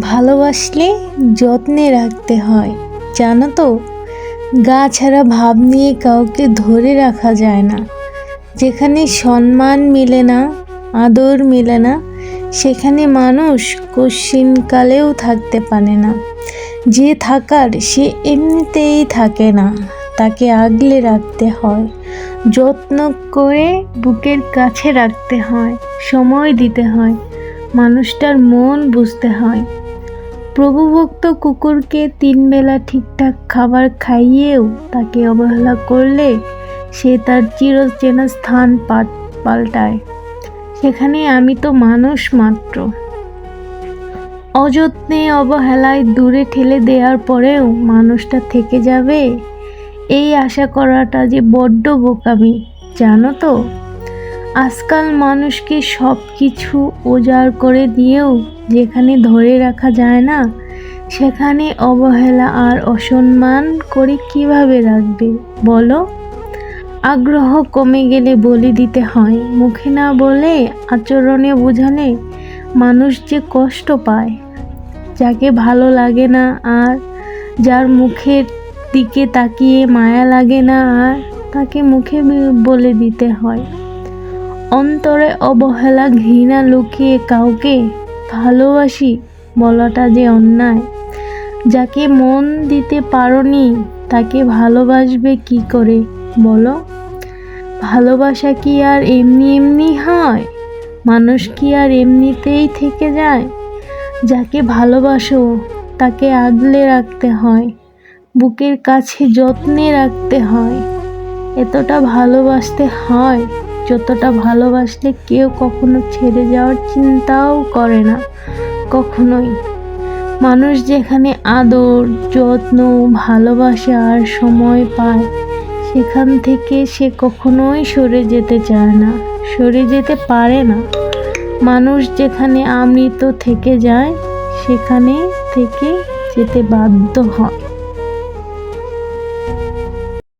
ভালোবাসলে যত্নে রাখতে হয়, জানো তো। গা ছাড়া ভাব নিয়ে কাউকে ধরে রাখা যায় না। যেখানে সম্মান মেলে না, আদর মেলে না, সেখানে মানুষ কশিনকালেও থাকতে পারে না। যে থাকার সে এমনিতেই থাকে না, তাকে আগলে রাখতে হয়, যত্ন করে বুকের কাছে রাখতে হয়, সময় দিতে হয়, মানুষটার মন বুঝতে হয়। প্রভুভক্ত কুকুরকে 3 বেলা ঠিকঠাক খাবার খাইয়েও তাকে অবহেলা করলে সে তার চিরচেনা স্থান পাল্টায়। সেখানে আমি তো মানুষ মাত্র। অযত্নে অবহেলায় দূরে ঠেলে দেওয়ার পরেও মানুষটা থেকে যাবে, এই আশা করাটা যে বড্ড বোকামি, জানো তো। আজকাল মানুষকে সব কিছু উজাড় করে দিয়েও যেখানে ধরে রাখা যায় না, সেখানে অবহেলা আর অসম্মান করে কিভাবে রাখবে বলো। আগ্রহ কমে গেলে বলে দিতে হয়, মুখে না বলে আচরণে বোঝালে মানুষ যে কষ্ট পায়। যাকে ভালো লাগে না আর যার মুখের দিকে তাকিয়ে মায়া লাগে না, আর তাকে মুখে বলে দিতে হয়। অন্তরে অবহেলা ঘৃণা লুকিয়ে কাউকে ভালোবাসি বলাটা যে অন্যায়। যাকে মন দিতে পারোনি তাকে ভালোবাসবে কি করে বলো। ভালোবাসা কি আর এমনি এমনি হয়? মানুষ কি আর এমনিতেই থেকে যায়? যাকে ভালোবাসো তাকে আগলে রাখতে হয়, বুকের কাছে যত্নে রাখতে হয়। এতটা ভালোবাসতে হয় যতটা ভালোবাসলে কেউ কখনো ছেড়ে যাওয়ার চিন্তাও করে না, কখনোই। মানুষ যেখানে আদর, যত্ন, ভালোবাসা আর সময় পায়, সেখান থেকে সে কখনোই সরে যেতে চায় না, সরে যেতে পারে না। মানুষ যেখানে আমৃত থেকে যায়, সেখানে থেকে যেতে বাধ্য হয়।